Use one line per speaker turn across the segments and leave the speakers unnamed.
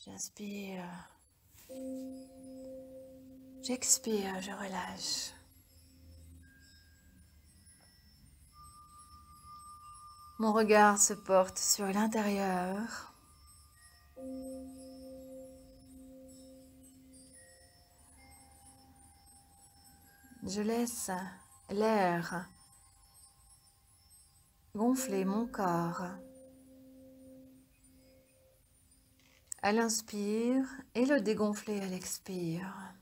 J'inspire. J'expire, je relâche. Mon regard se porte sur l'intérieur. Je laisse l'air gonfler mon corps à l'inspire et le dégonfler à l'expire.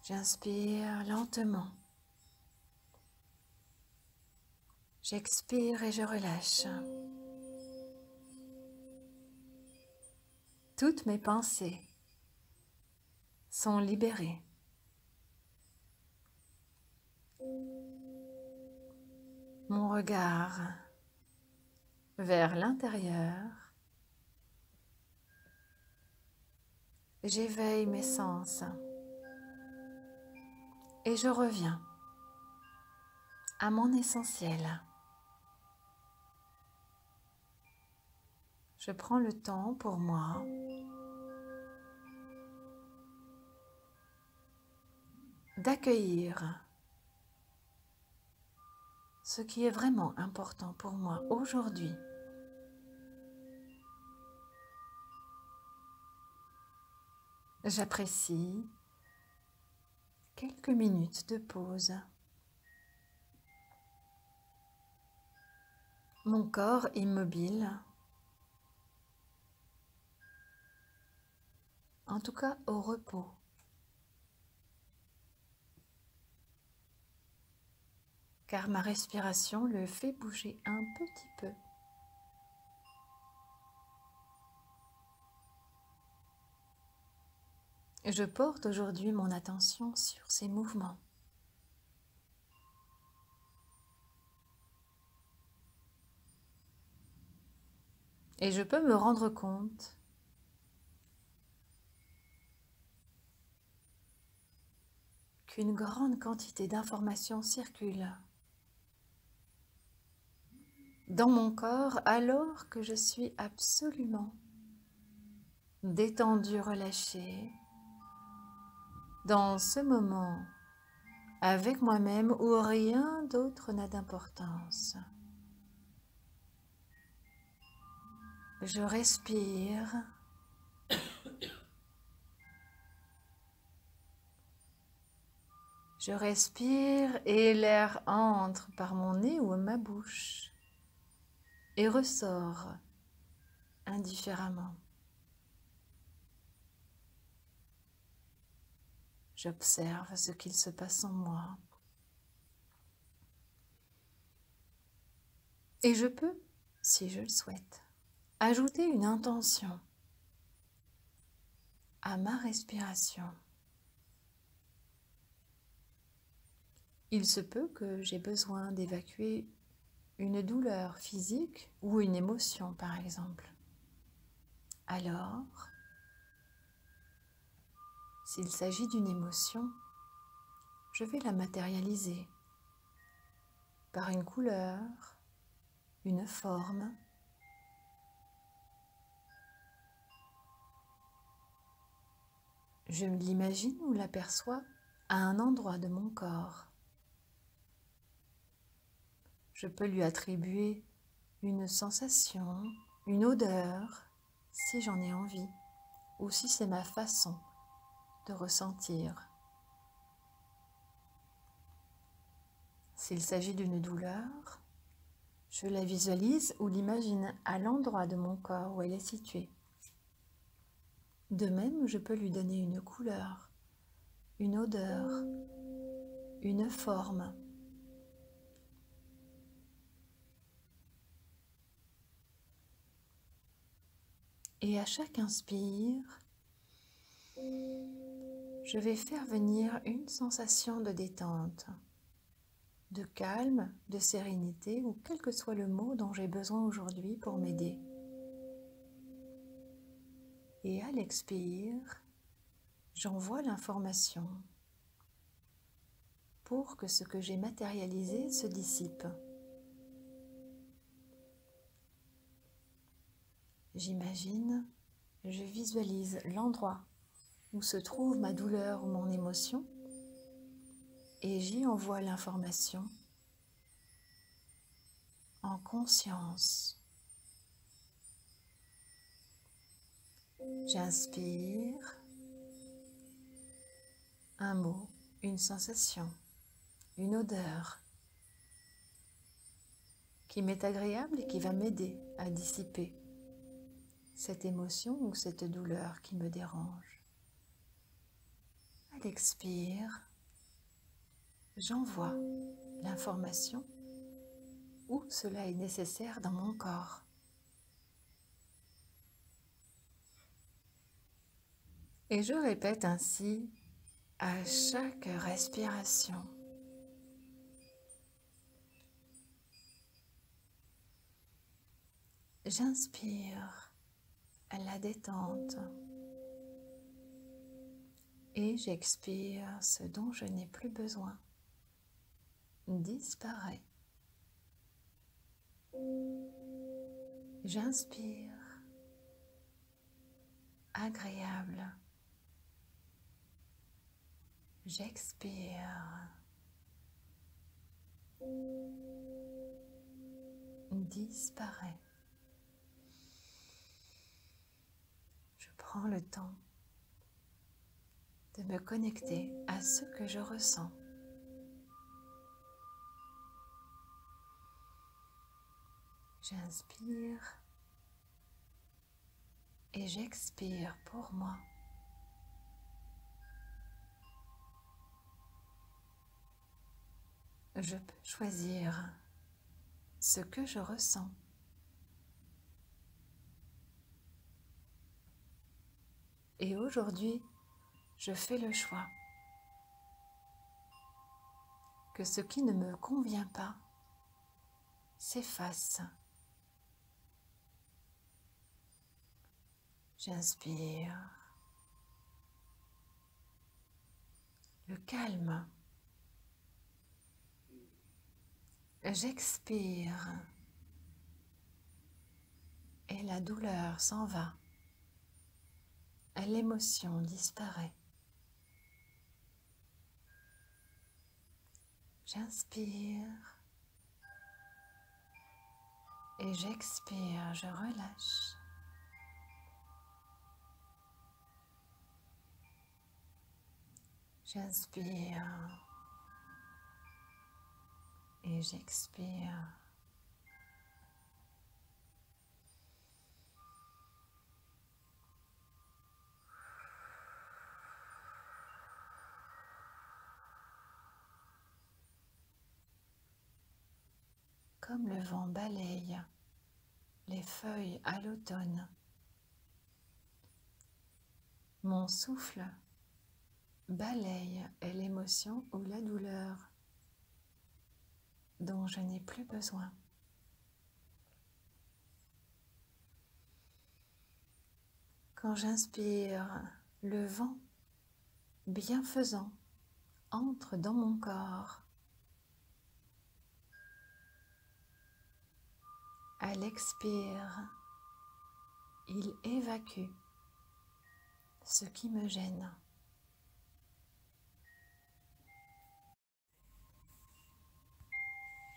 J'inspire lentement. J'expire et je relâche. Toutes mes pensées sont libérées. Mon regard vers l'intérieur. J'éveille mes sens et je reviens à mon essentiel. Je prends le temps pour moi d'accueillir ce qui est vraiment important pour moi aujourd'hui. J'apprécie quelques minutes de pause. Mon corps immobile, en tout cas au repos. Car ma respiration le fait bouger un petit peu. Je porte aujourd'hui mon attention sur ces mouvements. Et je peux me rendre compte qu'une grande quantité d'informations circulent dans mon corps alors que je suis absolument détendue, relâchée, dans ce moment avec moi-même où rien d'autre n'a d'importance. Je respire. Je respire et l'air entre par mon nez ou ma bouche et ressort indifféremment. J'observe ce qu'il se passe en moi. Et je peux, si je le souhaite, ajouter une intention à ma respiration. Il se peut que j'ai besoin d'évacuer une douleur physique ou une émotion, par exemple. Alors, s'il s'agit d'une émotion, je vais la matérialiser par une couleur, une forme. Je l'imagine ou l'aperçois à un endroit de mon corps. Je peux lui attribuer une sensation, une odeur, si j'en ai envie, ou si c'est ma façon de ressentir. S'il s'agit d'une douleur, je la visualise ou l'imagine à l'endroit de mon corps où elle est située. De même, je peux lui donner une couleur, une odeur, une forme. Et à chaque inspire, je vais faire venir une sensation de détente, de calme, de sérénité ou quel que soit le mot dont j'ai besoin aujourd'hui pour m'aider. Et à l'expire, j'envoie l'information pour que ce que j'ai matérialisé se dissipe. J'imagine, je visualise l'endroit où se trouve ma douleur ou mon émotion et j'y envoie l'information en conscience. J'inspire un mot, une sensation, une odeur qui m'est agréable et qui va m'aider à dissiper cette émotion ou cette douleur qui me dérange. À l'expire, j'envoie l'information où cela est nécessaire dans mon corps. Et je répète ainsi à chaque respiration. J'inspire à la détente et j'expire ce dont je n'ai plus besoin. Disparaît. J'inspire. Agréable. J'expire. Disparaît. Je prends le temps de me connecter à ce que je ressens. J'inspire et j'expire pour moi. Je peux choisir ce que je ressens. Et aujourd'hui, je fais le choix que ce qui ne me convient pas s'efface. J'inspire. Le calme. J'expire. Et la douleur s'en va. L'émotion disparaît. J'inspire. Et j'expire, je relâche. J'inspire et j'expire. Comme le vent balaye les feuilles à l'automne, mon souffle balaye l'émotion ou la douleur dont je n'ai plus besoin. Quand j'inspire, le vent bienfaisant entre dans mon corps. À l'expire, il évacue ce qui me gêne.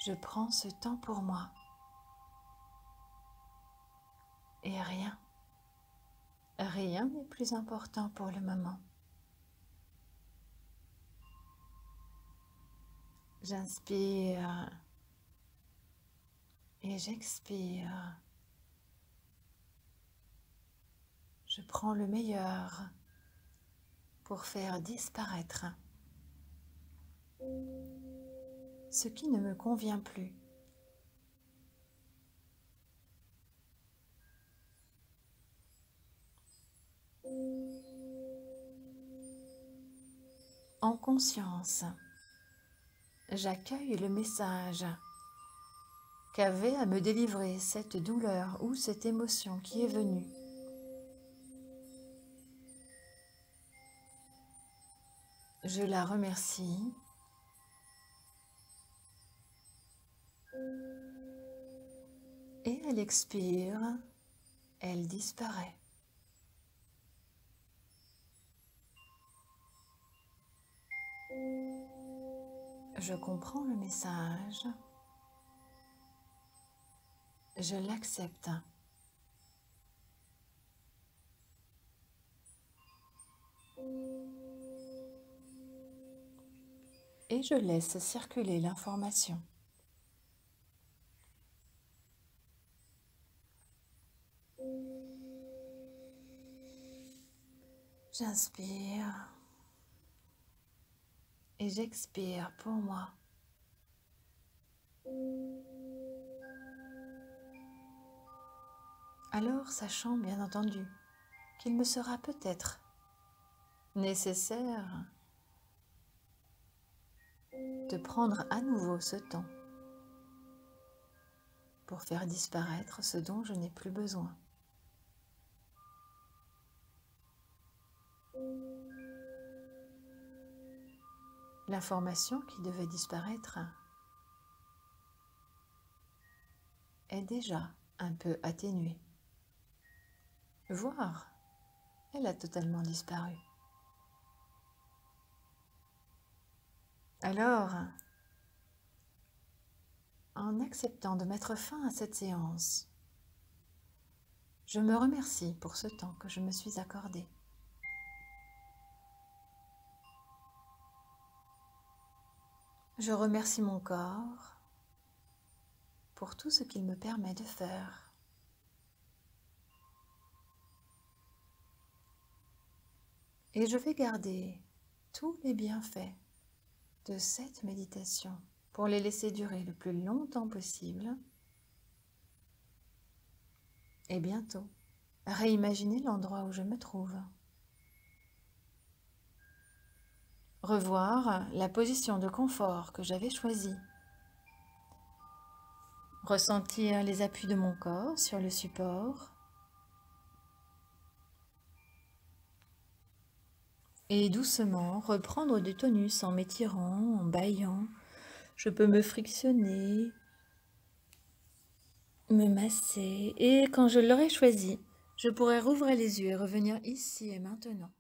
Je prends ce temps pour moi et rien n'est plus important pour le moment. J'inspire et j'expire. Je prends le meilleur pour faire disparaître ce qui ne me convient plus. En conscience, j'accueille le message qu'avait à me délivrer cette douleur ou cette émotion qui est venue. Je la remercie elle expire, elle disparaît. Je comprends le message. Je l'accepte. Et je laisse circuler l'information. J'inspire et j'expire pour moi. Alors, sachant bien entendu qu'il me sera peut-être nécessaire de prendre à nouveau ce temps pour faire disparaître ce dont je n'ai plus besoin. L'information qui devait disparaître est déjà un peu atténuée, voire elle a totalement disparu. Alors, en acceptant de mettre fin à cette séance, je me remercie pour ce temps que je me suis accordé. Je remercie mon corps pour tout ce qu'il me permet de faire. Et je vais garder tous les bienfaits de cette méditation pour les laisser durer le plus longtemps possible. Et bientôt, réimaginer l'endroit où je me trouve. Revoir la position de confort que j'avais choisie. Ressentir les appuis de mon corps sur le support. Et doucement reprendre du tonus en m'étirant, en bâillant. Je peux me frictionner, me masser. Et quand je l'aurai choisi, je pourrai rouvrir les yeux et revenir ici et maintenant.